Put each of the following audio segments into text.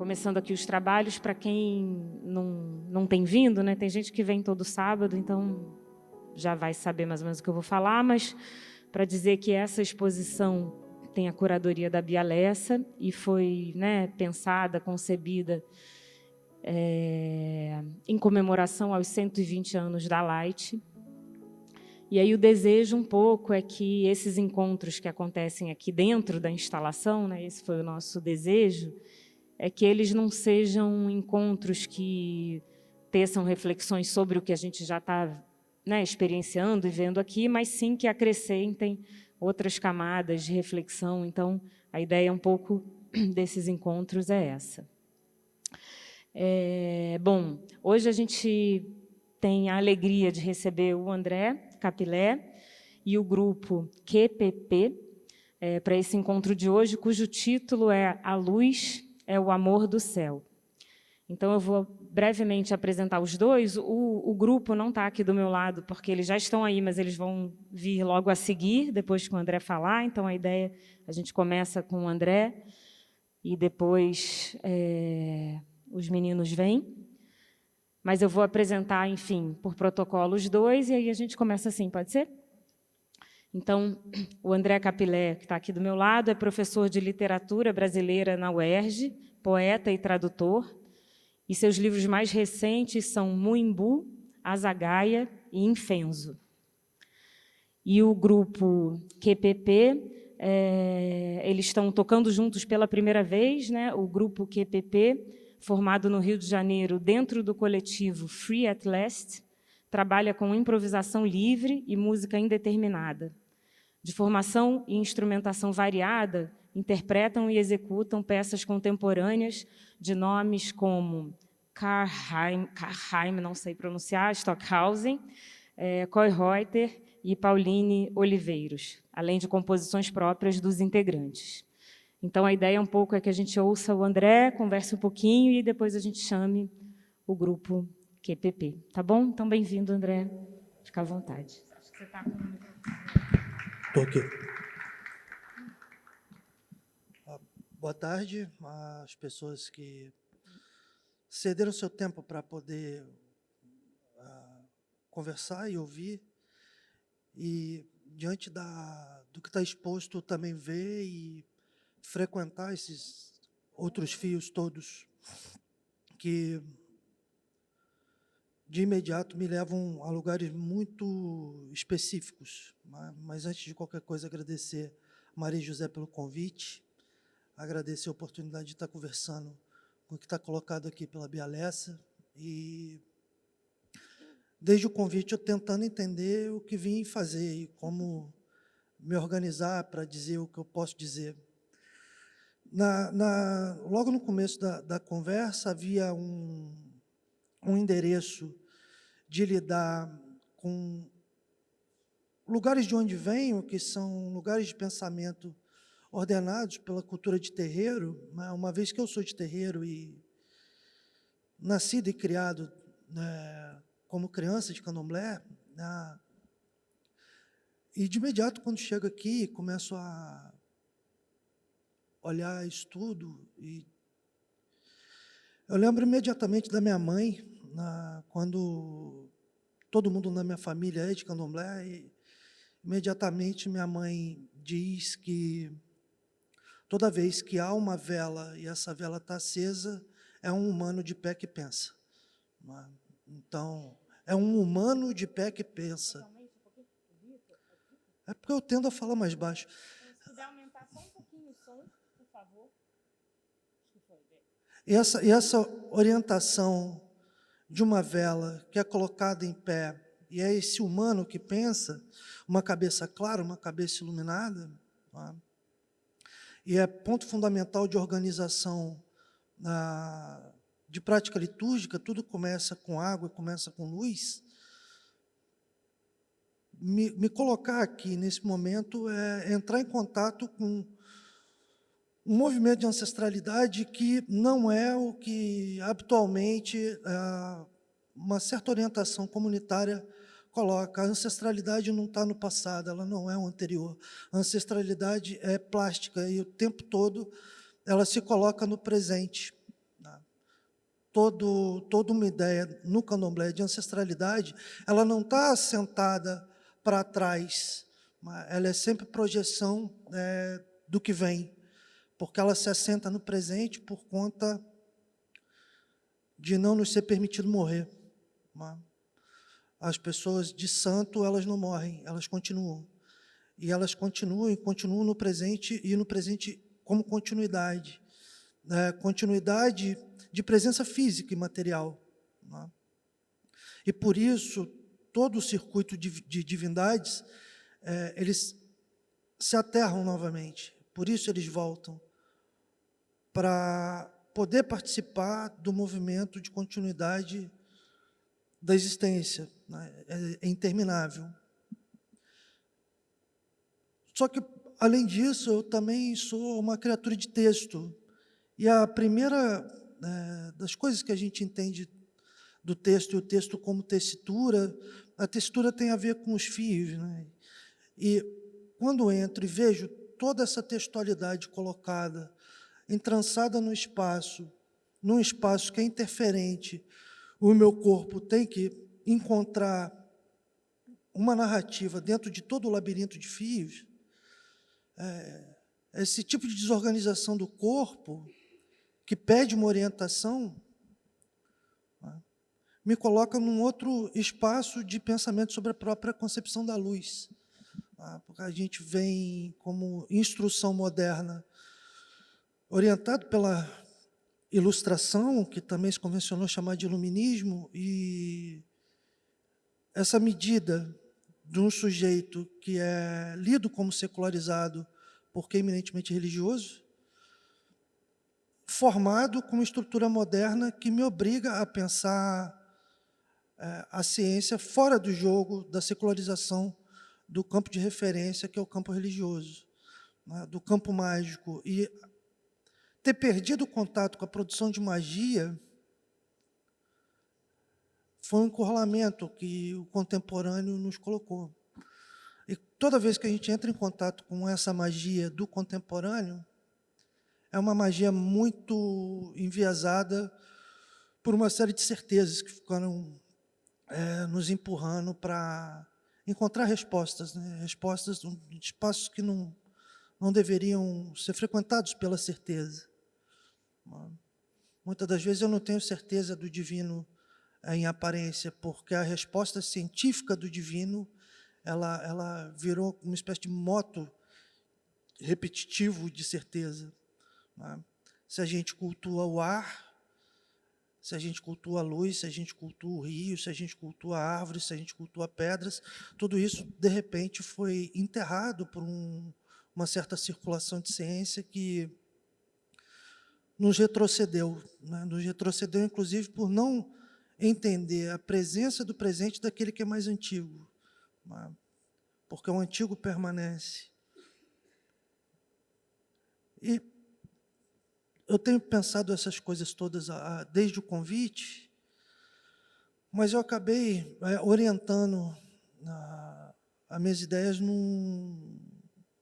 começando aqui os trabalhos, para quem não tem vindo, né? Tem gente que vem todo sábado, então já vai saber mais ou menos o que eu vou falar, mas para dizer que essa exposição tem a curadoria da Bia Lessa e foi, né, pensada, concebida em comemoração aos 120 anos da Light. E aí o desejo um pouco é que esses encontros que acontecem aqui dentro da instalação, né, esse foi o nosso desejo, é que eles não sejam encontros que teçam reflexões sobre o que a gente já está, né, experienciando e vendo aqui, mas sim que acrescentem outras camadas de reflexão. Então, a ideia um pouco desses encontros é essa. Bom, hoje a gente tem a alegria de receber o André Capilé e o grupo QPP para esse encontro de hoje, cujo título é A Luz é o Amor do Céu. Então, eu vou brevemente apresentar os dois. O grupo não está aqui do meu lado, porque eles já estão aí, mas eles vão vir logo a seguir, depois que o André falar. Então, a ideia, a gente começa com o André e depois os meninos vêm. Mas eu vou apresentar, enfim, por protocolo os dois, e aí a gente começa assim, pode ser? Então, o André Capilé, que está aqui do meu lado, é professor de literatura brasileira na UERJ, poeta e tradutor, e seus livros mais recentes são Muimbu, Azagaia e Infenso. E o grupo QPP, eles estão tocando juntos pela primeira vez, né? O grupo QPP, formado no Rio de Janeiro, dentro do coletivo Free at Last, trabalha com improvisação livre e música indeterminada. De formação e instrumentação variada, interpretam e executam peças contemporâneas de nomes como Karlheim, não sei pronunciar, Stockhausen, Koyreuter e Pauline Oliveiros, além de composições próprias dos integrantes. Então, a ideia um pouco é que a gente ouça o André, converse um pouquinho e depois a gente chame o grupo QPP. Tá bom? Então, bem-vindo, André. Fica à vontade. Acho que você está com o microfone. Estou aqui. Boa tarde às pessoas que cederam seu tempo para poder conversar e ouvir, e diante do que está exposto também ver e frequentar esses outros fios todos que de imediato me levam a lugares muito específicos. Mas antes de qualquer coisa, agradecer a Maria José pelo convite, agradecer a oportunidade de estar conversando com o que está colocado aqui pela Bia Lessa, e desde o convite eu tentando entender o que vim fazer e como me organizar para dizer o que eu posso dizer. Logo no começo da conversa havia um endereço de lidar com lugares de onde venho, que são lugares de pensamento ordenados pela cultura de terreiro, uma vez que eu sou de terreiro e nascido e criado, né, como criança de candomblé, né, e de imediato, quando chego aqui, começo a olhar, estudo, e eu lembro imediatamente da minha mãe, quando todo mundo na minha família é de candomblé, e imediatamente minha mãe diz que toda vez que há uma vela e essa vela está acesa, é um humano de pé que pensa. Então, é um humano de pé que pensa. É porque eu tendo a falar mais baixo. Se puder aumentar só um pouquinho o som, por favor. E essa orientação de uma vela que é colocada em pé, e é esse humano que pensa, uma cabeça clara, uma cabeça iluminada, e é ponto fundamental de organização de prática litúrgica. Tudo começa com água, começa com luz. Me colocar aqui, nesse momento, é entrar em contato com um movimento de ancestralidade que não é o que habitualmente uma certa orientação comunitária coloca. A ancestralidade não está no passado, ela não é o anterior. A ancestralidade é plástica e o tempo todo ela se coloca no presente. toda uma ideia no candomblé de ancestralidade, ela não está assentada para trás, ela é sempre projeção do que vem, porque ela se assenta no presente por conta de não nos ser permitido morrer. As pessoas de santo, elas não morrem, elas continuam. E elas continuam e continuam no presente, e no presente como continuidade. Continuidade de presença física e material. E por isso, todo o circuito de divindades, eles se aterram novamente. Por isso eles voltam, para poder participar do movimento de continuidade da existência. É interminável. Só que, além disso, eu também sou uma criatura de texto. E a primeira das coisas que a gente entende do texto, e o texto como tessitura, a textura tem a ver com os fios. E quando entro e vejo toda essa textualidade colocada, entrançada no espaço, num espaço que é interferente, o meu corpo tem que encontrar uma narrativa dentro de todo o labirinto de fios. Esse tipo de desorganização do corpo, que pede uma orientação, me coloca num outro espaço de pensamento sobre a própria concepção da luz. Porque a gente vem como instrução moderna, orientado pela ilustração, que também se convencionou chamar de iluminismo, e essa medida de um sujeito que é lido como secularizado porque é eminentemente religioso, formado com uma estrutura moderna que me obriga a pensar a ciência fora do jogo da secularização do campo de referência, que é o campo religioso, do campo mágico. E ter perdido o contato com a produção de magia foi um encurralamento que o contemporâneo nos colocou. E toda vez que a gente entra em contato com essa magia do contemporâneo, é uma magia muito enviesada por uma série de certezas que ficaram nos empurrando para encontrar respostas, respostas de espaços que não deveriam ser frequentados pela certeza. Muitas das vezes eu não tenho certeza do divino em aparência, porque a resposta científica do divino ela virou uma espécie de moto repetitivo de certeza. Se a gente cultua o ar, se a gente cultua a luz, se a gente cultua o rio, se a gente cultua árvores, se a gente cultua pedras, tudo isso, de repente, foi enterrado por uma certa circulação de ciência que nos retrocedeu. Nos retrocedeu, inclusive, por não entender a presença do presente daquele que é mais antigo, porque o antigo permanece. E eu tenho pensado essas coisas todas desde o convite, mas eu acabei orientando as minhas ideias num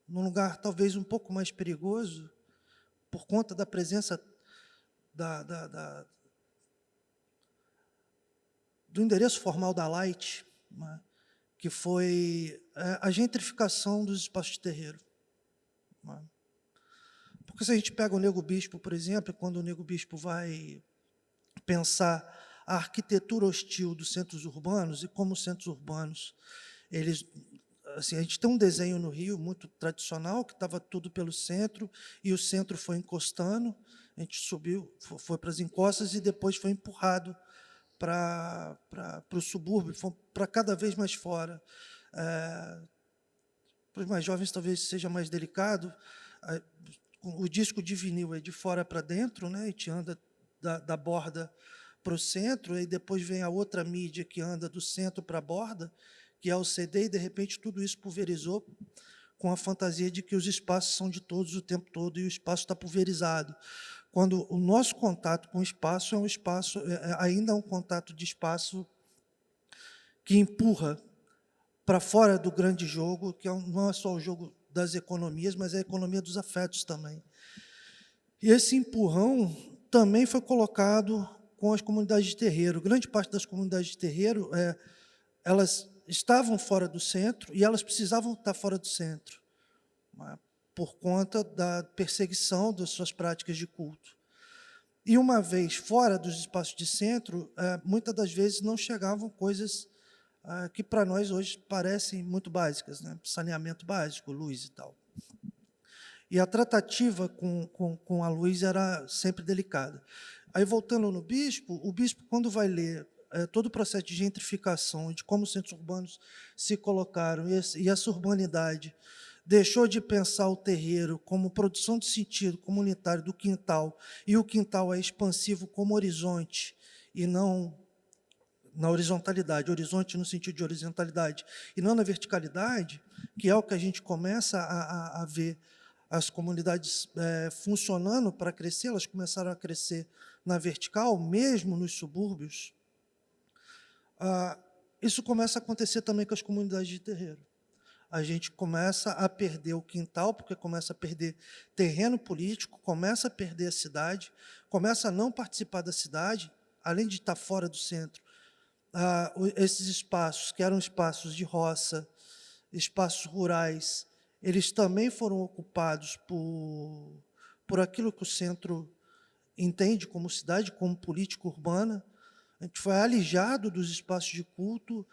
lugar talvez um pouco mais perigoso, por conta da presença do endereço formal da Light, que foi a gentrificação dos espaços de terreiro. Porque se a gente pega o Nego Bispo, por exemplo, quando o Nego Bispo vai pensar a arquitetura hostil dos centros urbanos, e como os centros urbanos, eles, assim, a gente tem um desenho no Rio muito tradicional, que estava tudo pelo centro, e o centro foi encostando, a gente subiu, foi para as encostas, e depois foi empurrado para o subúrbio, para cada vez mais fora. Para os mais jovens talvez seja mais delicado, o disco de vinil é de fora para dentro, a gente anda da borda para o centro, e depois vem a outra mídia que anda do centro para a borda, que é o CD, e de repente tudo isso pulverizou com a fantasia de que os espaços são de todos o tempo todo, e o espaço está pulverizado. Quando o nosso contato com o espaço é um espaço, ainda um contato de espaço que empurra para fora do grande jogo, que não é só o jogo das economias, mas é a economia dos afetos também. E esse empurrão também foi colocado com as comunidades de terreiro. Grande parte das comunidades de terreiro, elas estavam fora do centro e elas precisavam estar fora do centro, né, por conta da perseguição das suas práticas de culto. E, uma vez fora dos espaços de centro, muitas das vezes não chegavam coisas que para nós hoje parecem muito básicas, né? Saneamento básico, luz e tal. E a tratativa com a luz era sempre delicada. Aí, voltando no bispo, o bispo, quando vai ler todo o processo de gentrificação e de como os centros urbanos se colocaram, e essa urbanidade deixou de pensar o terreiro como produção de sentido comunitário do quintal, e o quintal é expansivo como horizonte, e não na horizontalidade, horizonte no sentido de horizontalidade, e não na verticalidade, que é o que a gente começa a ver as comunidades funcionando para crescer, elas começaram a crescer na vertical, mesmo nos subúrbios. Isso começa a acontecer também com as comunidades de terreiro. A gente começa a perder o quintal, porque começa a perder terreno político, começa a perder a cidade, começa a não participar da cidade, além de estar fora do centro. Esses espaços, que eram espaços de roça, espaços rurais, eles também foram ocupados por aquilo que o centro entende como cidade, como política urbana. A gente foi alijado dos espaços de culto,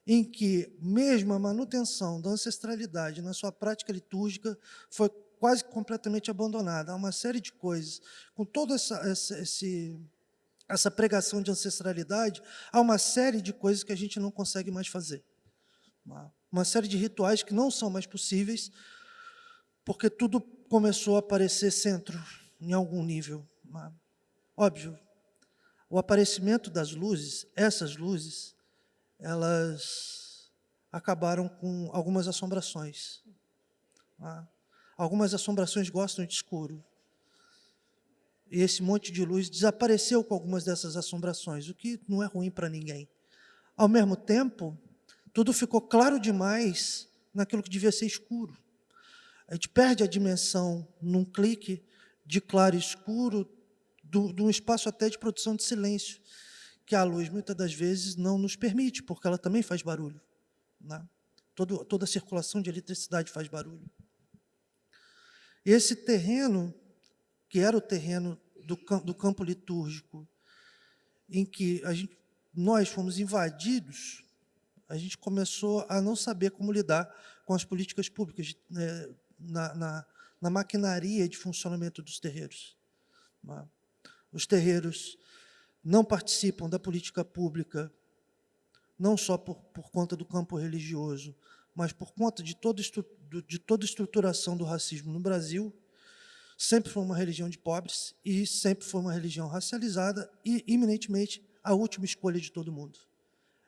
em que mesmo a manutenção da ancestralidade na sua prática litúrgica foi quase completamente abandonada. Há uma série de coisas. Com toda essa pregação de ancestralidade, há uma série de coisas que a gente não consegue mais fazer. Uma série de rituais que não são mais possíveis, porque tudo começou a parecer centro, em algum nível. Óbvio, o aparecimento das luzes, essas luzes, elas acabaram com algumas assombrações. Algumas assombrações gostam de escuro. E esse monte de luz desapareceu com algumas dessas assombrações, o que não é ruim para ninguém. Ao mesmo tempo, tudo ficou claro demais naquilo que devia ser escuro. A gente perde a dimensão, num clique, de claro e escuro, de um espaço até de produção de silêncio, que a luz, muitas das vezes, não nos permite, porque ela também faz barulho, né? Toda a circulação de eletricidade faz barulho. E esse terreno, que era o terreno do campo litúrgico, em que nós fomos invadidos, a gente começou a não saber como lidar com as políticas públicas, na maquinaria de funcionamento dos terreiros. Os terreiros não participam da política pública, não só por conta do campo religioso, mas por conta de toda a estruturação do racismo no Brasil. Sempre foi uma religião de pobres e sempre foi uma religião racializada e, eminentemente, a última escolha de todo mundo.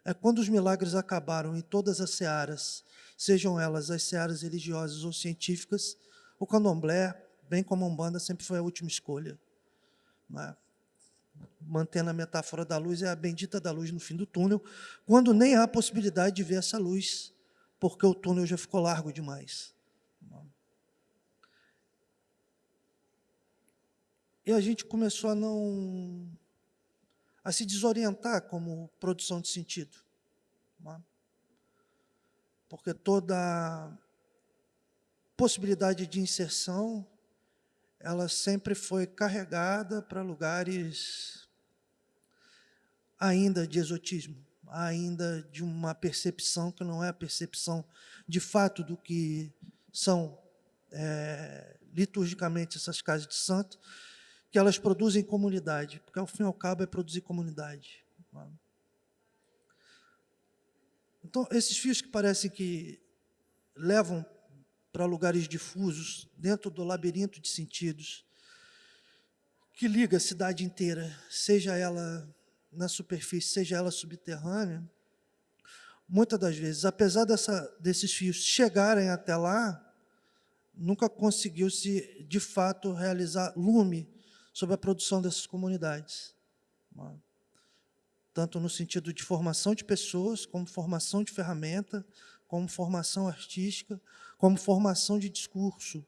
É quando os milagres acabaram em todas as searas, sejam elas as searas religiosas ou científicas, o candomblé, bem como a Umbanda, sempre foi a última escolha. Mantendo a metáfora da luz, é a bendita da luz no fim do túnel, quando nem há possibilidade de ver essa luz, porque o túnel já ficou largo demais. E a gente começou a se desorientar como produção de sentido. Porque toda possibilidade de inserção, ela sempre foi carregada para lugares ainda de exotismo, ainda de uma percepção que não é a percepção de fato do que são liturgicamente essas casas de santo, que elas produzem comunidade, porque ao fim e ao cabo é produzir comunidade. Então, esses fios que parecem que levam para lugares difusos, dentro do labirinto de sentidos, que liga a cidade inteira, seja ela na superfície, seja ela subterrânea, muitas das vezes, apesar desses fios chegarem até lá, nunca conseguiu-se, de fato, realizar lume sobre a produção dessas comunidades. Tanto no sentido de formação de pessoas, como formação de ferramenta, como formação artística, como formação de discurso.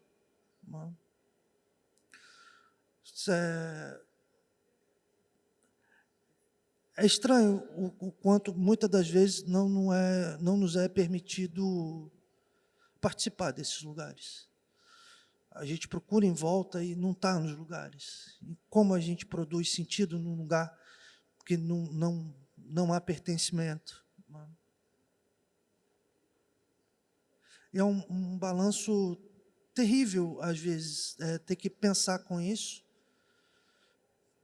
É estranho o quanto, muitas das vezes, não nos é permitido participar desses lugares. A gente procura em volta e não está nos lugares. E como a gente produz sentido num lugar que não há pertencimento. É um balanço terrível, às vezes, ter que pensar com isso.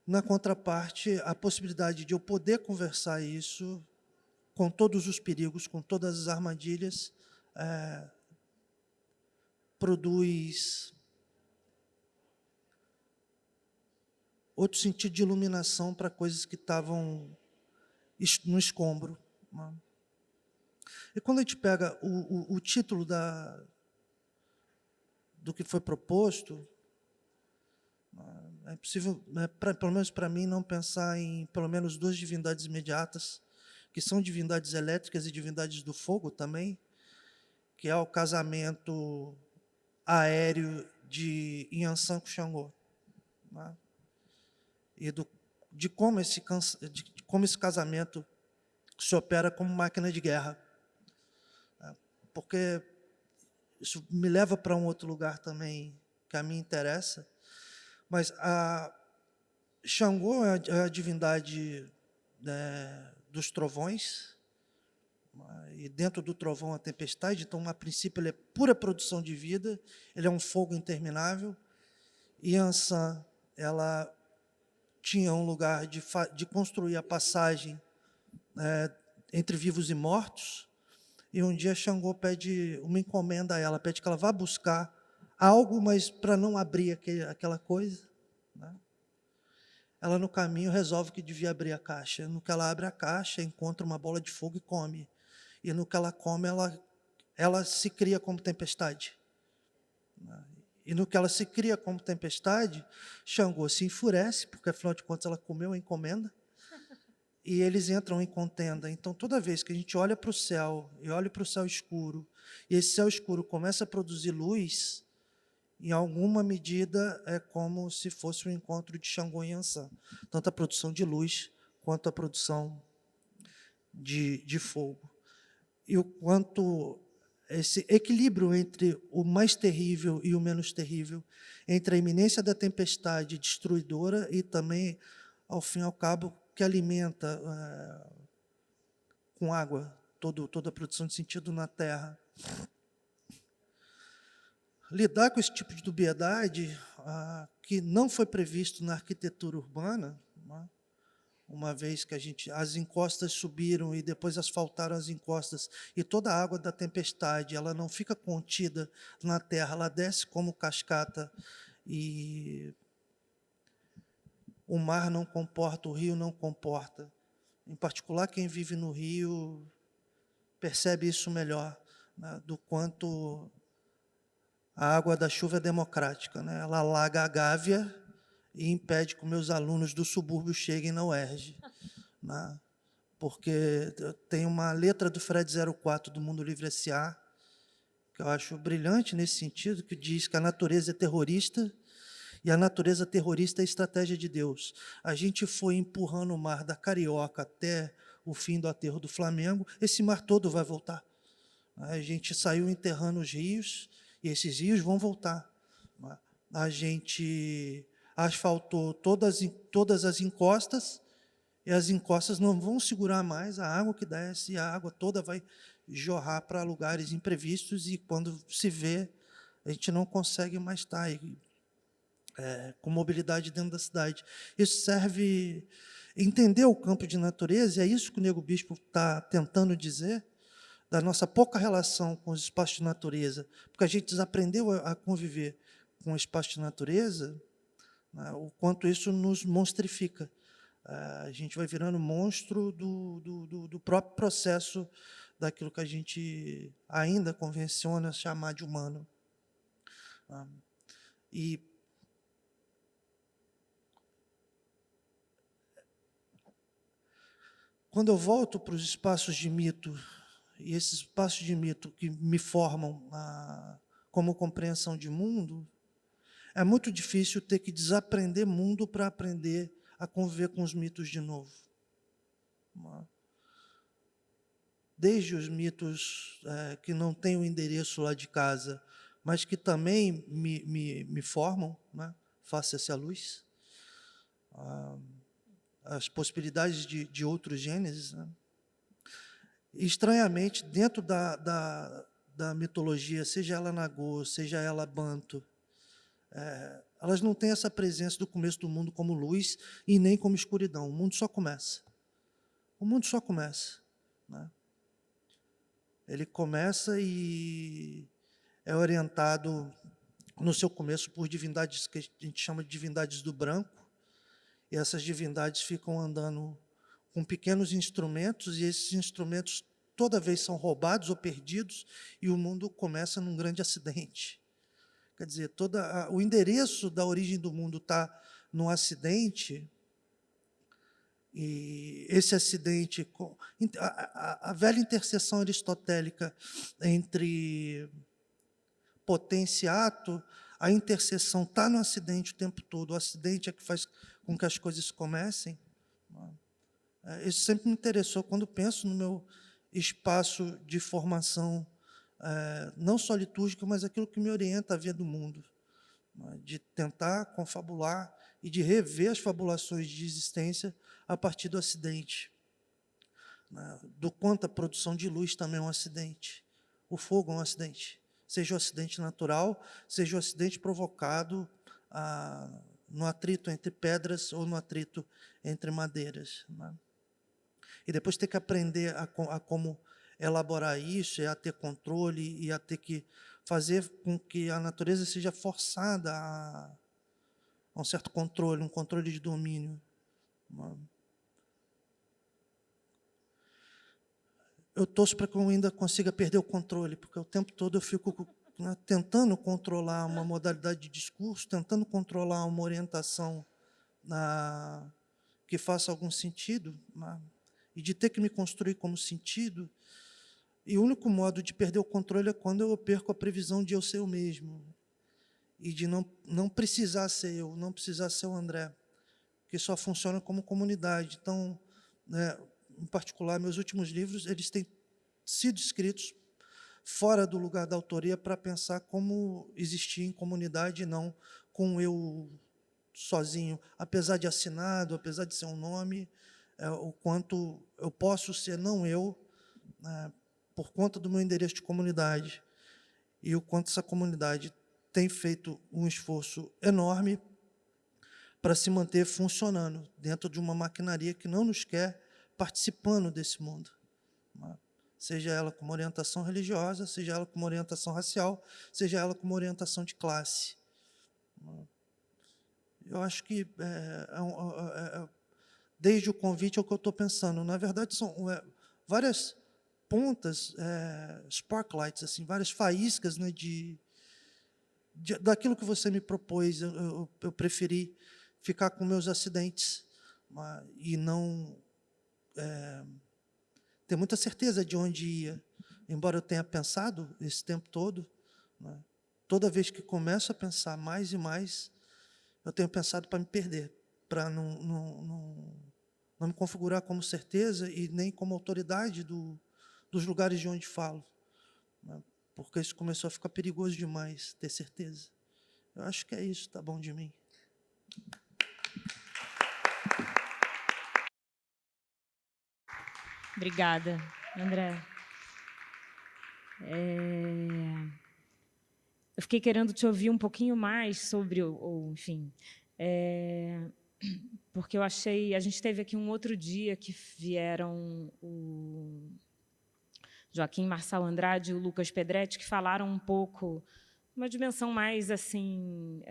Na contraparte, a possibilidade de eu poder conversar isso com todos os perigos, com todas as armadilhas, produz outro sentido de iluminação para coisas que estavam no escombro. E quando a gente pega o título do que foi proposto, é possível, pelo menos para mim, não pensar em pelo menos duas divindades imediatas, que são divindades elétricas e divindades do fogo também, que é o casamento aéreo de Yansan com Xangô. E de como esse casamento se opera como máquina de guerra. Porque isso me leva para um outro lugar também que a mim interessa, mas Xangô é a divindade dos trovões, e dentro do trovão a tempestade, então, a princípio, ele é pura produção de vida, ele é um fogo interminável, e Yansan, ela tinha um lugar de construir a passagem entre vivos e mortos, e um dia Xangô pede uma encomenda a ela, pede que ela vá buscar algo, mas para não abrir aquela coisa. Ela, no caminho, resolve que devia abrir a caixa. No que ela abre a caixa, encontra uma bola de fogo e come. E no que ela come, ela se cria como tempestade. E no que ela se cria como tempestade, Xangô se enfurece, porque, afinal de contas, ela comeu a encomenda, e eles entram em contenda. Então, toda vez que a gente olha para o céu, e olha para o céu escuro, e esse céu escuro começa a produzir luz, em alguma medida é como se fosse um encontro de Xangô e Yansan, tanto a produção de luz quanto a produção de fogo. E o quanto esse equilíbrio entre o mais terrível e o menos terrível, entre a iminência da tempestade destruidora e também, ao fim e ao cabo, que alimenta com água toda a produção de sentido na Terra. Lidar com esse tipo de dubiedade que não foi previsto na arquitetura urbana, uma vez que as encostas subiram e depois asfaltaram as encostas, e toda a água da tempestade ela não fica contida na terra, ela desce como cascata, e o mar não comporta, o rio não comporta. Em particular, quem vive no rio percebe isso melhor, do quanto a água da chuva é democrática. Ela alaga a Gávea e impede que meus alunos do subúrbio cheguem na UERJ. Porque tem uma letra do Fred 04 do Mundo Livre S.A., que eu acho brilhante nesse sentido, que diz que a natureza é terrorista, e a natureza terrorista é a estratégia de Deus. A gente foi empurrando o mar da Carioca até o fim do aterro do Flamengo, esse mar todo vai voltar. A gente saiu enterrando os rios, e esses rios vão voltar. A gente asfaltou todas as encostas, e as encostas não vão segurar mais a água que desce, e a água toda vai jorrar para lugares imprevistos, e quando se vê, a gente não consegue mais estar com mobilidade dentro da cidade. Isso serve entender o campo de natureza, e é isso que o Nego Bispo está tentando dizer, da nossa pouca relação com os espaços de natureza, porque a gente desaprendeu a conviver com o espaço de natureza, o quanto isso nos monstrifica. A gente vai virando monstro do próprio processo daquilo que a gente ainda convenciona chamar de humano. E quando eu volto para os espaços de mito, e esses espaços de mito que me formam como compreensão de mundo, é muito difícil ter que desaprender mundo para aprender a conviver com os mitos de novo. Desde os mitos que não têm o endereço lá de casa, mas que também me formam, né, face à luz, as possibilidades de outros gênesis. Né. Estranhamente, dentro da mitologia, seja ela Nagô, seja ela Banto, elas não têm essa presença do começo do mundo como luz e nem como escuridão. O mundo só começa. O mundo só começa. Né? Ele começa e é orientado no seu começo por divindades que a gente chama de divindades do branco, e essas divindades ficam andando com pequenos instrumentos, e esses instrumentos toda vez são roubados ou perdidos, e o mundo começa num grande acidente. Quer dizer, o endereço da origem do mundo está no acidente, e esse acidente, a velha interseção aristotélica entre potência e ato, a interseção está no acidente o tempo todo, o acidente é que faz com que as coisas comecem. Isso sempre me interessou quando penso no meu espaço de formação, não só litúrgica, mas aquilo que me orienta a ver do mundo, de tentar confabular e de rever as fabulações de existência a partir do acidente. Do quanto a produção de luz também é um acidente, o fogo é um acidente, seja o acidente natural, seja o acidente provocado no atrito entre pedras ou no atrito entre madeiras. Né? E depois ter que aprender a como elaborar isso, a ter controle e a ter que fazer com que a natureza seja forçada a um certo controle, um controle de domínio. Eu torço para que eu ainda consiga perder o controle, porque o tempo todo eu fico tentando controlar uma modalidade de discurso, tentando controlar uma orientação que faça algum sentido, e de ter que me construir como sentido, e o único modo de perder o controle é quando eu perco a previsão de eu ser eu mesmo, e de não precisar ser eu, não precisar ser o André, que só funciona como comunidade. Então, né, em particular, meus últimos livros, eles têm sido escritos fora do lugar da autoria para pensar como existir em comunidade e não com eu sozinho, apesar de assinado, apesar de ser um nome, o quanto eu posso ser não eu, por conta do meu endereço de comunidade, e o quanto essa comunidade tem feito um esforço enorme para se manter funcionando dentro de uma maquinaria que não nos quer participando desse mundo. Seja ela com uma orientação religiosa, seja ela com uma orientação racial, seja ela com uma orientação de classe. Eu acho que, desde o convite, é o que eu estou pensando. Na verdade, são várias pontas, sparklights, assim, várias faíscas, né, daquilo que você me propôs. Eu preferi ficar com meus acidentes e não ter muita certeza de onde ia, embora eu tenha pensado esse tempo todo. Né, toda vez que começo a pensar mais e mais, eu tenho pensado para me perder, para não me configurar como certeza e nem como autoridade dos lugares de onde falo, né, porque isso começou a ficar perigoso demais, ter certeza. Eu acho que é isso, tá bom de mim. Obrigada, André. Eu fiquei querendo te ouvir um pouquinho mais sobre, enfim, porque eu achei... A gente teve aqui um outro dia que vieram o Joaquim Marçal Andrade e o Lucas Pedretti, que falaram um pouco, uma dimensão mais assim,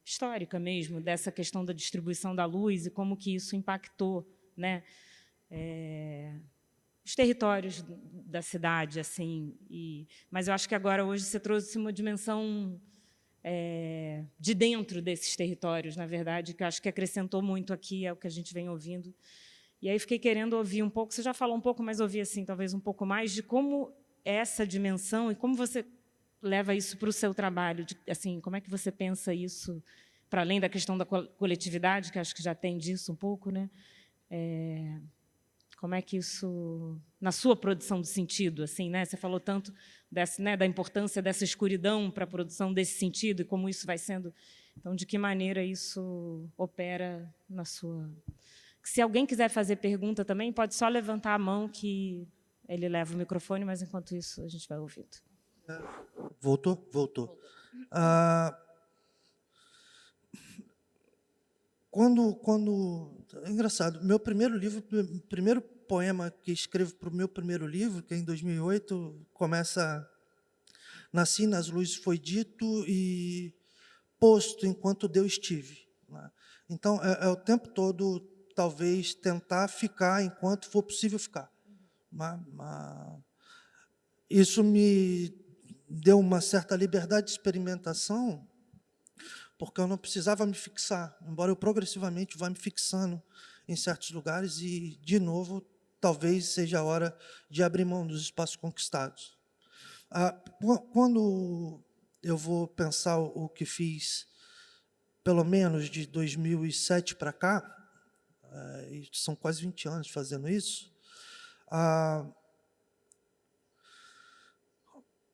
histórica mesmo, dessa questão da distribuição da luz e como que isso impactou, né, os territórios da cidade, assim. Mas eu acho que agora, hoje, você trouxe uma dimensão de dentro desses territórios, na verdade, que eu acho que acrescentou muito aqui ao que a gente vem ouvindo. E aí fiquei querendo ouvir um pouco, você já falou um pouco, mas ouvir assim, talvez um pouco mais, de como essa dimensão e como você leva isso para o seu trabalho, assim, como é que você pensa isso, para além da questão da coletividade, que acho que já tem disso um pouco, né? Como é que isso, na sua produção de sentido, assim, né? Você falou tanto dessa, né, da importância dessa escuridão para a produção desse sentido e como isso vai sendo. Então, de que maneira isso opera na sua... Se alguém quiser fazer pergunta também, pode só levantar a mão que ele leva o microfone, mas enquanto isso a gente vai ouvindo. Voltou? Voltou. É engraçado, meu primeiro livro, primeiro poema que escrevo para o meu primeiro livro, que é em 2008, começa: nasci nas luzes foi dito e posto enquanto Deus estive. Né? Então, é o tempo todo, talvez, tentar ficar enquanto for possível ficar. Isso me deu uma certa liberdade de experimentação, porque eu não precisava me fixar, embora eu progressivamente vá me fixando em certos lugares e, de novo, talvez seja a hora de abrir mão dos espaços conquistados. Quando eu vou pensar o que fiz, pelo menos de 2007 para cá, são quase 20 anos fazendo isso,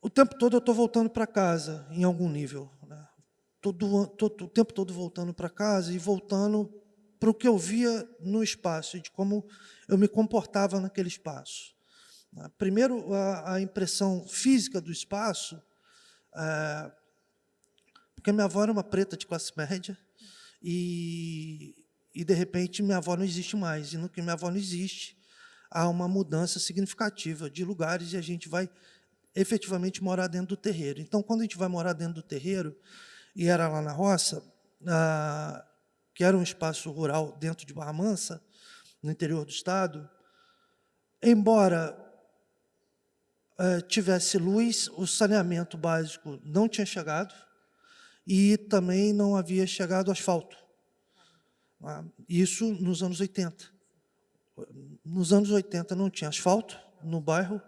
o tempo todo eu estou voltando para casa, em algum nível. Né? O tempo todo voltando para casa e voltando para o que eu via no espaço, e de como eu me comportava naquele espaço. Primeiro, a impressão física do espaço, porque minha avó era uma preta de classe média, e de repente, minha avó não existe mais. E no que minha avó não existe, há uma mudança significativa de lugares e a gente vai efetivamente morar dentro do terreiro. Então, quando a gente vai morar dentro do terreiro, e era lá na roça, que era um espaço rural dentro de Barra Mansa, no interior do estado, embora tivesse luz, o saneamento básico não tinha chegado e também não havia chegado asfalto. Isso nos anos 80. Nos anos 80 não tinha asfalto no bairro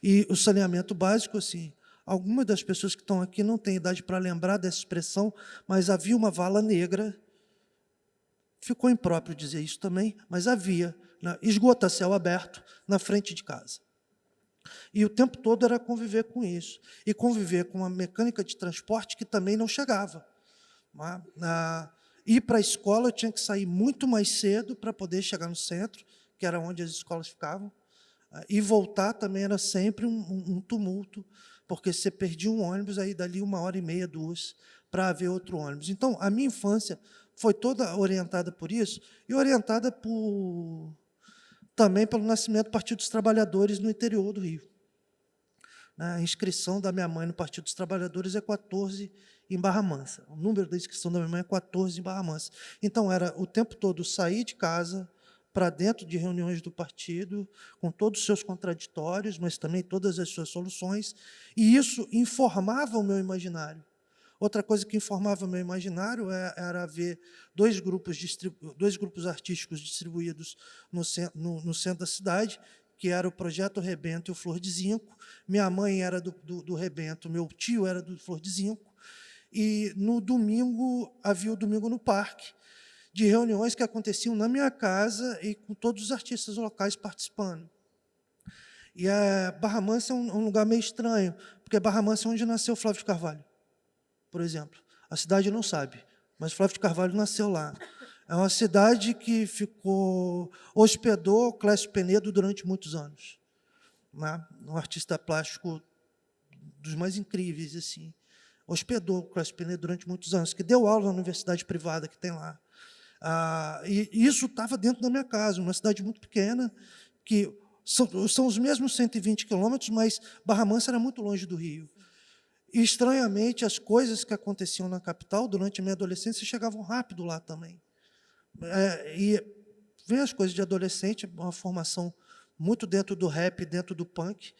e o saneamento básico, assim, algumas das pessoas que estão aqui não têm idade para lembrar dessa expressão, mas havia uma vala negra, ficou impróprio dizer isso também, mas havia, né, esgoto a céu aberto na frente de casa. E o tempo todo era conviver com isso, e conviver com uma mecânica de transporte que também não chegava. Ir para a escola eu tinha que sair muito mais cedo para poder chegar no centro, que era onde as escolas ficavam, e voltar também era sempre um tumulto, porque você perdia um ônibus, aí dali 1h30, 2, para haver outro ônibus. Então, a minha infância foi toda orientada por isso, e orientada também pelo nascimento do Partido dos Trabalhadores no interior do Rio. A inscrição da minha mãe no Partido dos Trabalhadores é 14 em Barra Mansa. O número da inscrição da minha mãe é 14 em Barra Mansa. Então, era o tempo todo sair de casa para dentro de reuniões do partido, com todos os seus contraditórios, mas também todas as suas soluções, e isso informava o meu imaginário. Outra coisa que informava o meu imaginário era ver dois grupos artísticos distribuídos no centro da cidade, que era o Projeto Rebento e o Flor de Zinco. Minha mãe era do Rebento, meu tio era do Flor de Zinco, e no domingo havia o Domingo no Parque, de reuniões que aconteciam na minha casa e com todos os artistas locais participando. E a Barra Mansa é um lugar meio estranho, porque Barra Mansa é onde nasceu Flávio de Carvalho, por exemplo. A cidade não sabe, mas Flávio de Carvalho nasceu lá. É uma cidade que hospedou Clécio Penedo durante muitos anos. Né? Um artista plástico dos mais incríveis, assim. Hospedou Clécio Penedo durante muitos anos, que deu aula na universidade privada que tem lá. E isso estava dentro da minha casa, uma cidade muito pequena, que são os mesmos 120 quilômetros, mas Barra Mansa era muito longe do Rio. E, estranhamente, as coisas que aconteciam na capital durante a minha adolescência chegavam rápido lá também. E vem as coisas de adolescente, uma formação muito dentro do rap, dentro do punk,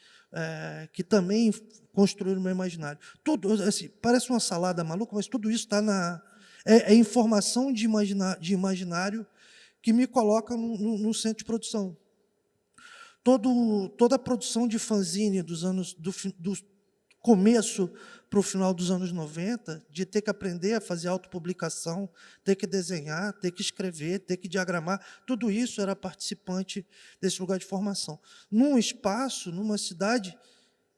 que também construíram o meu imaginário. Tudo, assim, parece uma salada maluca, mas tudo isso está é informação de imaginário que me coloca no centro de produção. Toda a produção de fanzine dos anos do começo para o final dos anos 90, de ter que aprender a fazer autopublicação, ter que desenhar, ter que escrever, ter que diagramar, tudo isso era participante desse lugar de formação. Num espaço, numa cidade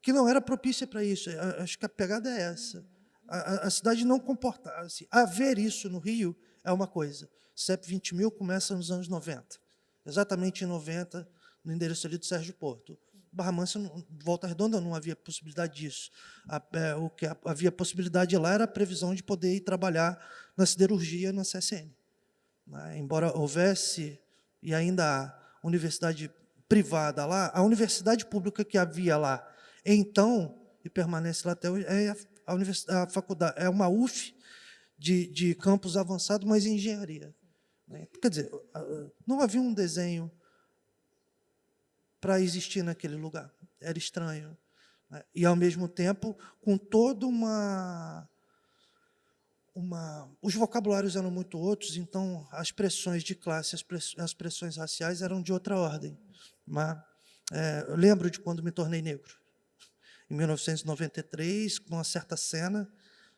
que não era propícia para isso. Acho que a pegada é essa. A cidade não comportava. Assim, haver isso no Rio é uma coisa. CEP 20.000 começa nos anos 90. Exatamente em 90, no endereço ali do Sérgio Porto. Barra Mansa, Volta Redonda, não havia possibilidade disso. O que havia possibilidade lá era a previsão de poder ir trabalhar na siderurgia, na CSN. Embora houvesse, e ainda há, universidade privada lá, a universidade pública que havia lá, então, e permanece lá até hoje, é a faculdade, é uma UF de campus avançado, mas em engenharia. Quer dizer, não havia um desenho para existir naquele lugar. Era estranho. E, ao mesmo tempo, com toda os vocabulários eram muito outros, então as pressões de classe, as pressões raciais eram de outra ordem. Mas, eu lembro de quando me tornei negro. Em 1993, com uma certa cena,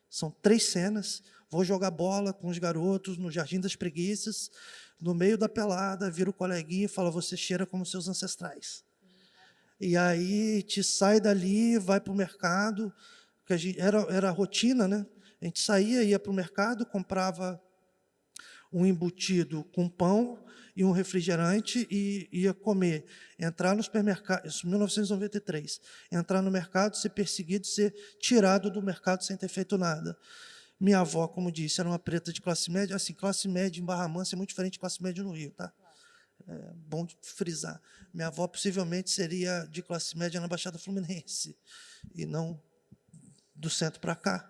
são 3 cenas, vou jogar bola com os garotos no Jardim das Preguiças, no meio da pelada, vira o coleguinha e fala, você cheira como seus ancestrais. E aí te sai dali, vai para o mercado, que era a rotina, né? A gente saía, ia para o mercado, comprava um embutido com pão e um refrigerante e ia comer. Entrar no supermercado, isso em 1993, entrar no mercado, ser perseguido, ser tirado do mercado sem ter feito nada. Minha avó, como disse, era uma preta de classe média. Assim, classe média em Barra Mansa é muito diferente de classe média no Rio, tá? É bom de frisar. Minha avó possivelmente seria de classe média na Baixada Fluminense, e não do centro para cá.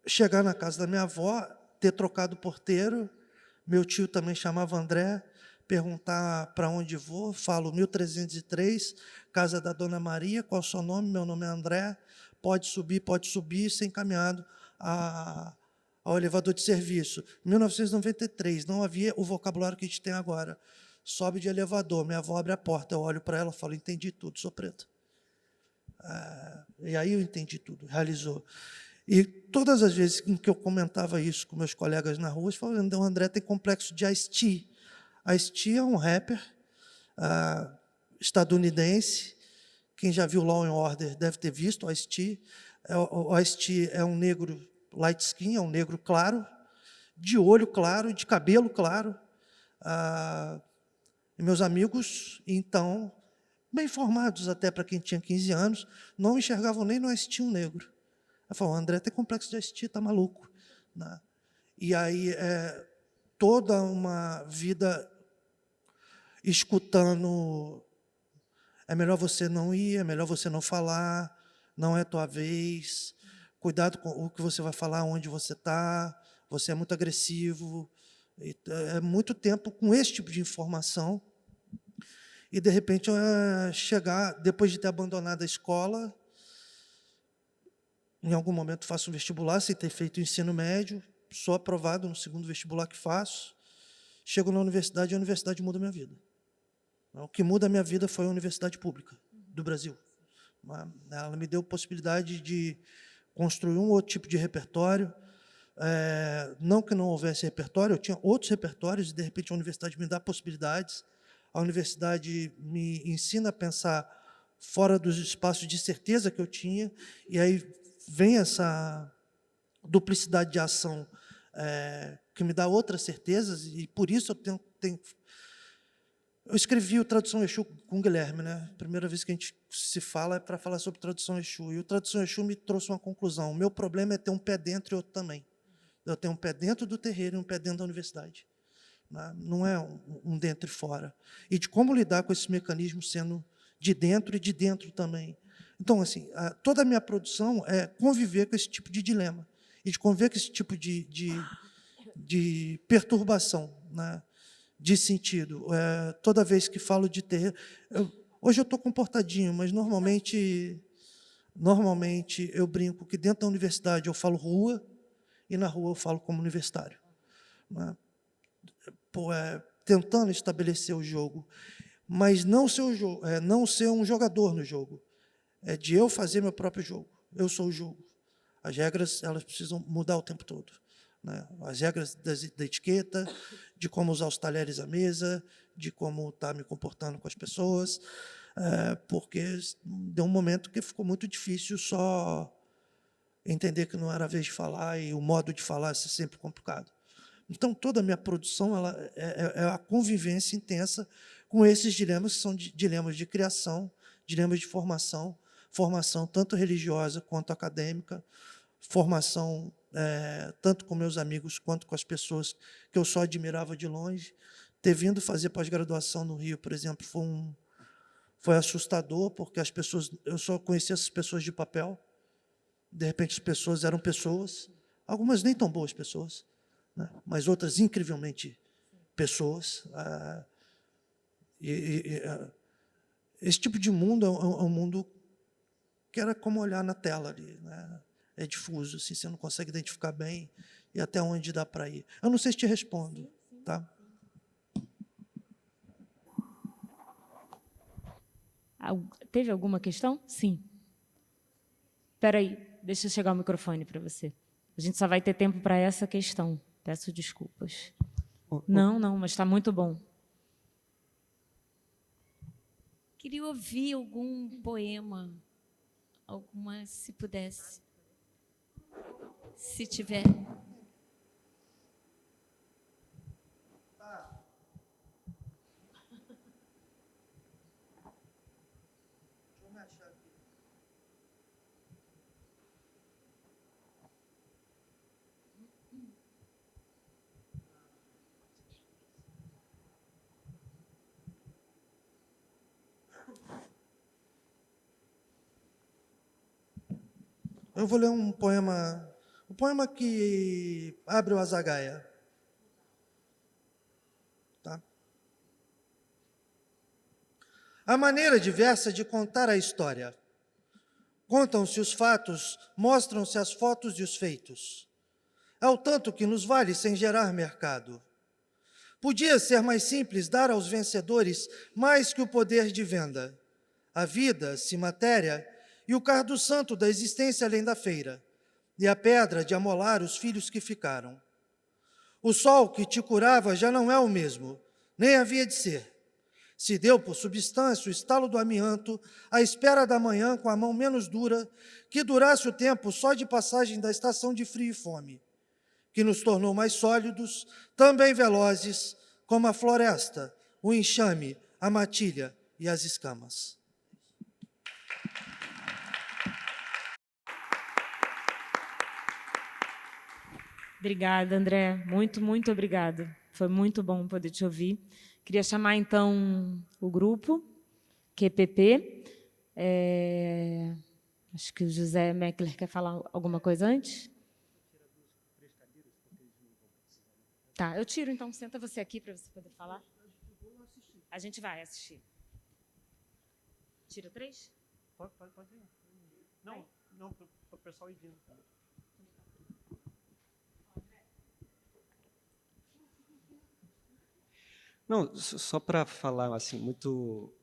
Chegar na casa da minha avó, ter trocado o porteiro, meu tio também chamava André, perguntar para onde vou, falo 1303, casa da Dona Maria, qual é o seu nome? Meu nome é André, pode subir, ser encaminhado ao elevador de serviço. Em 1993, não havia o vocabulário que a gente tem agora. Sobe de elevador, minha avó abre a porta, eu olho para ela e falo, entendi tudo, sou preta. E aí eu entendi tudo, realizou. E todas as vezes em que eu comentava isso com meus colegas na rua, eles falavam, o André tem complexo de Ice-T. Ice-T é um rapper estadunidense. Quem já viu Law and Order deve ter visto o Ice-T. O Ice-T é um negro light skin, é um negro claro, de olho claro, de cabelo claro. E meus amigos, então, bem formados até para quem tinha 15 anos, não enxergavam nem no Ice-T um negro. Ela falou, André tem complexo de Ice-T, está maluco. Né? E aí, toda uma vida escutando, é melhor você não ir, é melhor você não falar, não é tua vez, cuidado com o que você vai falar, onde você está, você é muito agressivo. É muito tempo com esse tipo de informação. E, de repente, chegar, depois de ter abandonado a escola, em algum momento faço um vestibular, sem ter feito o ensino médio, sou aprovado no segundo vestibular que faço, chego na universidade e a universidade muda a minha vida. O que muda a minha vida foi a universidade pública do Brasil. Ela me deu possibilidade de construir um outro tipo de repertório, não que não houvesse repertório, eu tinha outros repertórios, e, de repente, a universidade me dá possibilidades, a universidade me ensina a pensar fora dos espaços de certeza que eu tinha, e aí vem essa duplicidade de ação que me dá outras certezas, e por isso eu eu escrevi o Tradução Exu com o Guilherme, né? A primeira vez que a gente se fala é para falar sobre Tradução Exu, e o Tradução Exu me trouxe uma conclusão, o meu problema é ter um pé dentro e outro também. Eu tenho um pé dentro do terreiro e um pé dentro da universidade. Não é um dentro e fora. E de como lidar com esse mecanismo sendo de dentro e de dentro também. Então, assim, toda a minha produção é conviver com esse tipo de dilema, e de conviver com esse tipo de perturbação, né, de sentido. Toda vez que falo de terreiro... Hoje eu estou comportadinho, mas normalmente eu brinco que dentro da universidade eu falo rua, e na rua eu falo como universitário. Né? Tentando estabelecer o jogo, mas não ser um jogador no jogo. é de eu fazer meu próprio jogo. Eu sou o jogo. As regras, elas precisam mudar o tempo todo, né? As regras da etiqueta, de como usar os talheres à mesa, de como estar me comportando com as pessoas, porque deu um momento que ficou muito difícil só entender que não era a vez de falar e o modo de falar ser sempre complicado. Então, toda a minha produção ela é a convivência intensa com esses dilemas, que são dilemas de criação, dilemas de formação, formação tanto religiosa quanto acadêmica, formação tanto com meus amigos quanto com as pessoas que eu só admirava de longe. Ter vindo fazer pós-graduação no Rio, por exemplo, foi assustador, porque as pessoas, eu só conhecia essas pessoas de papel. De repente, as pessoas eram pessoas, algumas nem tão boas pessoas, né? Mas outras incrivelmente pessoas. Esse tipo de mundo é um mundo que era como olhar na tela ali, né? É difuso, assim, você não consegue identificar bem e até onde dá para ir. Eu não sei se te respondo, tá? Teve alguma questão? Sim. Espera aí, deixa eu chegar o microfone para você. A gente só vai ter tempo para essa questão. Peço desculpas. Não, mas está muito bom. Queria ouvir algum poema, alguma, se pudesse. Se tiver. Eu vou ler um poema que abre o Azagaia. Tá? A maneira diversa de contar a história. Contam-se os fatos, mostram-se as fotos e os feitos. É o tanto que nos vale sem gerar mercado. Podia ser mais simples dar aos vencedores mais que o poder de venda. A vida, se matéria, e o cardo santo da existência além da feira, e a pedra de amolar os filhos que ficaram. O sol que te curava já não é o mesmo, nem havia de ser. Se deu por substância o estalo do amianto, à espera da manhã com a mão menos dura, que durasse o tempo só de passagem da estação de frio e fome, que nos tornou mais sólidos, também velozes, como a floresta, o enxame, a matilha e as escamas. Obrigada, André. Muito obrigada. Foi muito bom poder te ouvir. Queria chamar, então, o grupo QPP. Acho que o José Meckler quer falar alguma coisa antes? Tá, eu tiro, então. Senta você aqui para você poder falar. A gente vai assistir. Tira 3? Pode ir. Não, para o pessoal ir vindo. Não, só para falar assim muito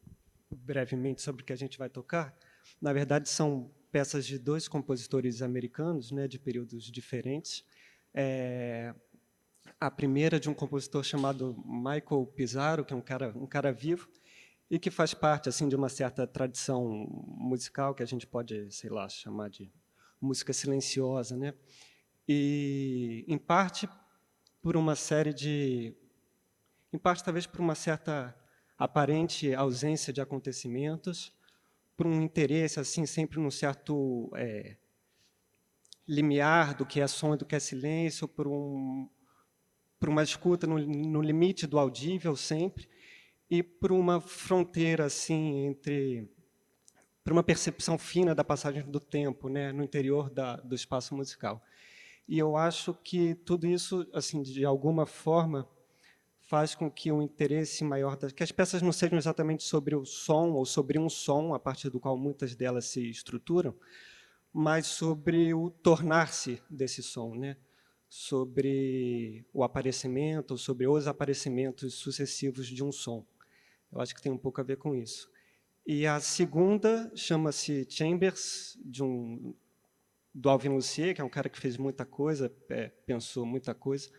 brevemente sobre o que a gente vai tocar, na verdade são peças de 2 compositores americanos, né, de períodos diferentes. A primeira de um compositor chamado Michael Pizarro, que é um cara vivo e que faz parte assim de uma certa tradição musical que a gente pode, sei lá, chamar de música silenciosa, né? E em parte por uma série de talvez por uma certa aparente ausência de acontecimentos, por um interesse assim sempre num certo limiar do que é som e do que é silêncio, por uma escuta no limite do audível sempre, e por uma fronteira assim por uma percepção fina da passagem do tempo, né, no interior do espaço musical. E eu acho que tudo isso, assim, de alguma forma, faz com que o interesse maior que as peças não sejam exatamente sobre o som ou sobre um som, a partir do qual muitas delas se estruturam, mas sobre o tornar-se desse som, né? Sobre o aparecimento, sobre os aparecimentos sucessivos de um som. Eu acho que tem um pouco a ver com isso. E a segunda chama-se Chambers, do Alvin Lucier, que é um cara que fez muita coisa, pensou muita coisa,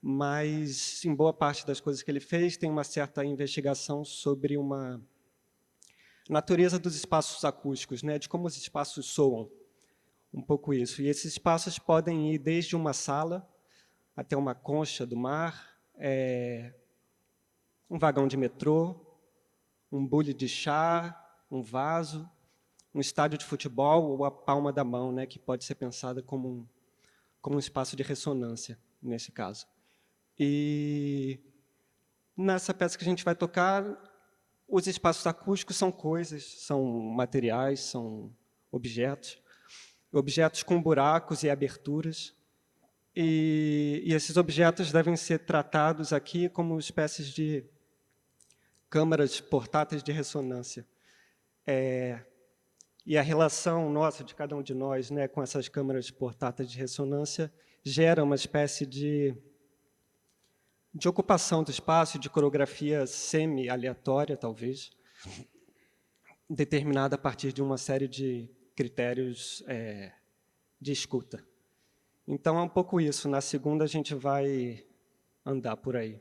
mas, em boa parte das coisas que ele fez, tem uma certa investigação sobre uma natureza dos espaços acústicos, né, de como os espaços soam, um pouco isso. E esses espaços podem ir desde uma sala até uma concha do mar, um vagão de metrô, um bule de chá, um vaso, um estádio de futebol ou a palma da mão, né, que pode ser pensada como um espaço de ressonância, nesse caso. E nessa peça que a gente vai tocar, os espaços acústicos são coisas, são materiais, são objetos com buracos e aberturas. E esses objetos devem ser tratados aqui como espécies de câmaras portáteis de ressonância. E a relação nossa, de cada um de nós, né, com essas câmaras portáteis de ressonância, gera uma espécie de ocupação do espaço, de coreografia semi-aleatória, talvez, determinada a partir de uma série de critérios de escuta. Então, é um pouco isso. Na segunda, a gente vai andar por aí.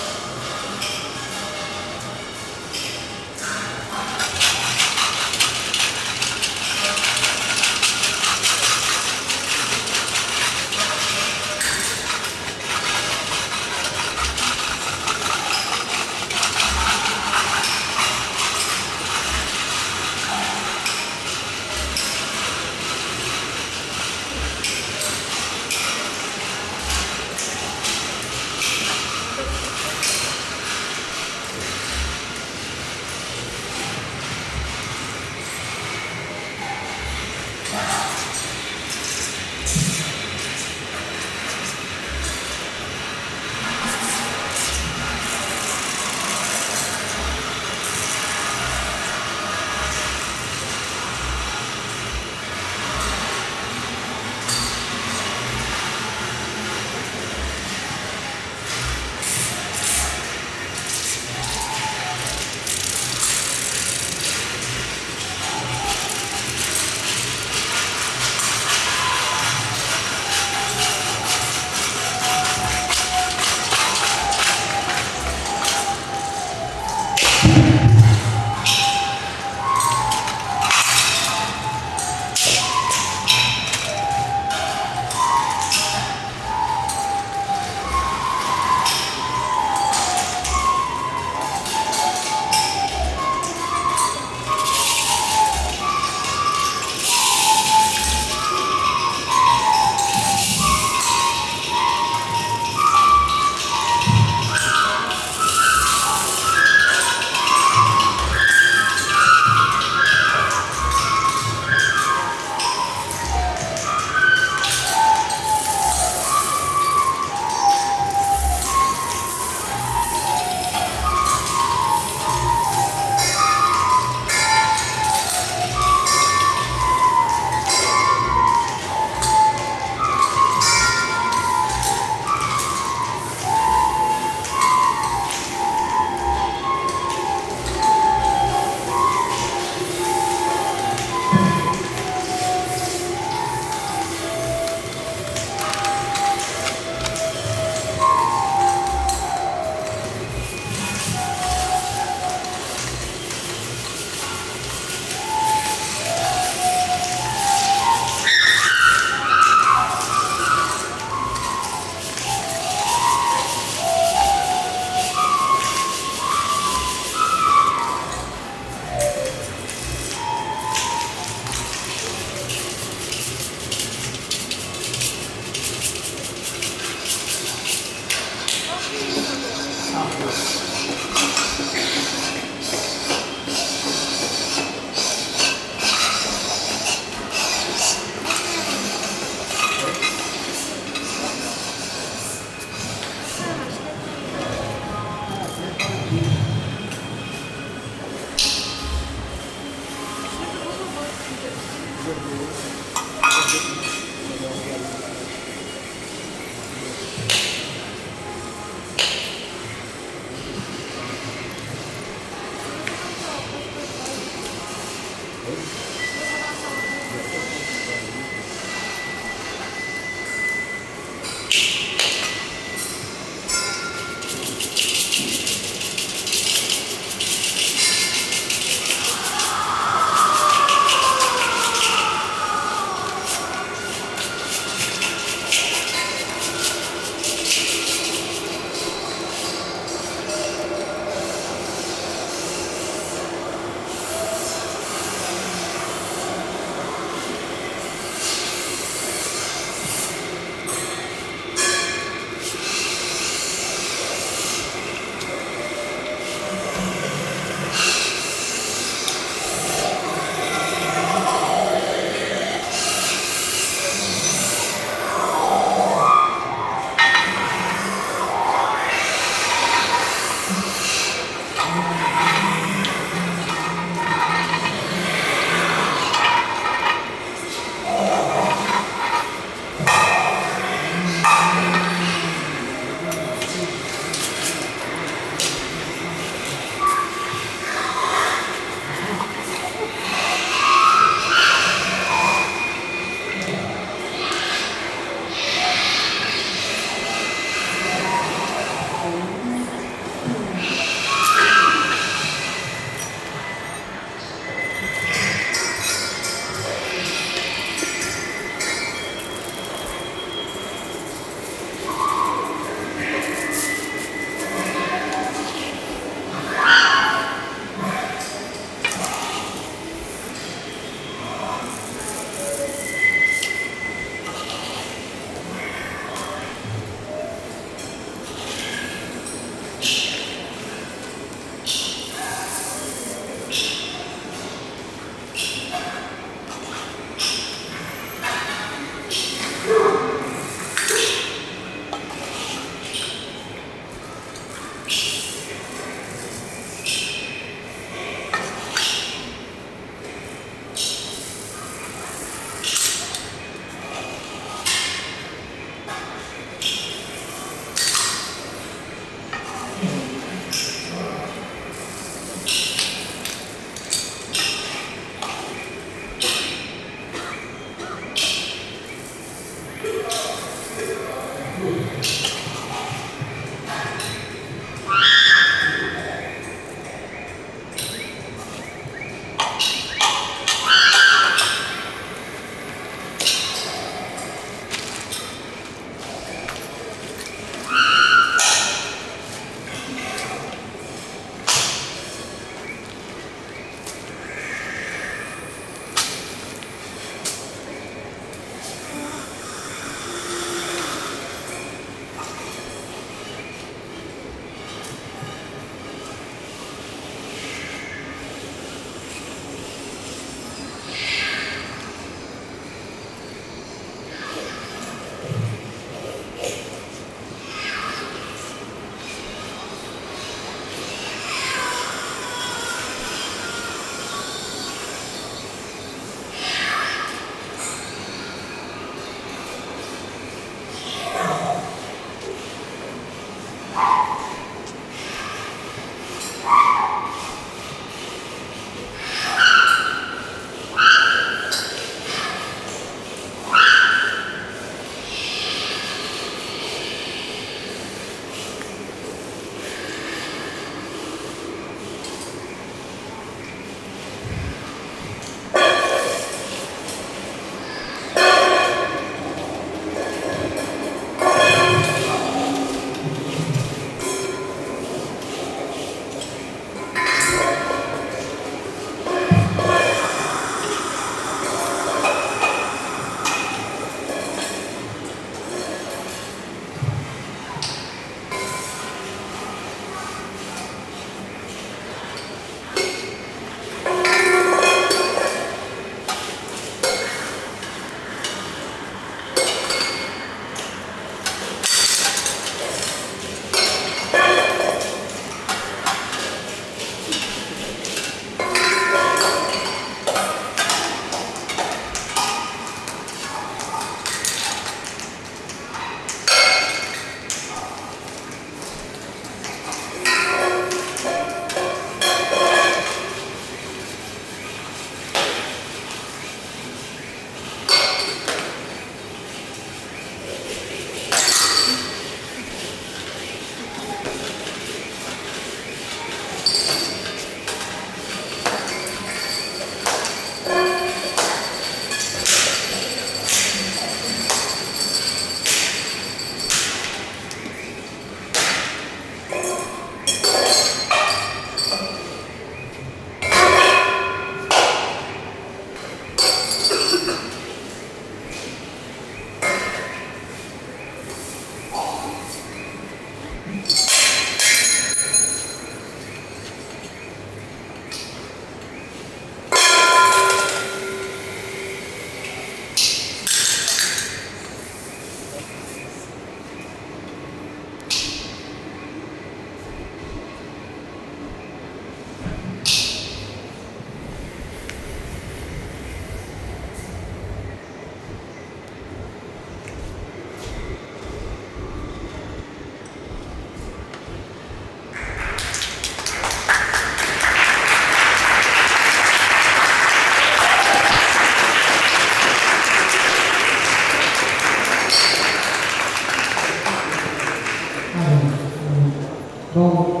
Bom,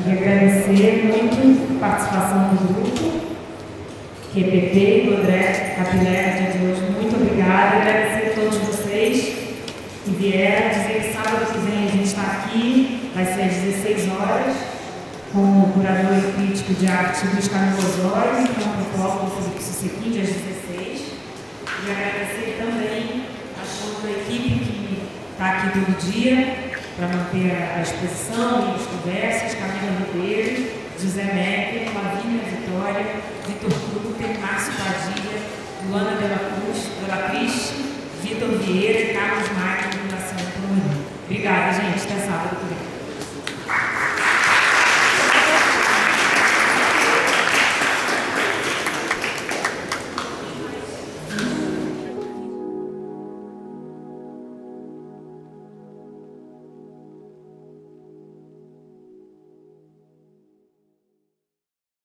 queria agradecer muito a participação do grupo, QPP e do André Capilé, no dia de hoje. Muito obrigada. Agradecer a todos vocês que vieram. Dizer que sábado que vem a gente está aqui, vai ser às 16 horas, com o curador e crítico de arte Luiz Carlos Osório, que é um antropólogo do Felipe Susequim, às 16. E agradecer também a toda a equipe que está aqui todo dia para manter a exposição e as conversas, Camila Ribeiro, José Mecker, Flavínia Vitória, Vitor Kruger, Márcio Padilha, Luana Della Cruz, Vitor Vieira e Carlos Marques, do Nascimento Morim. Obrigada, gente. Até sábado que vem.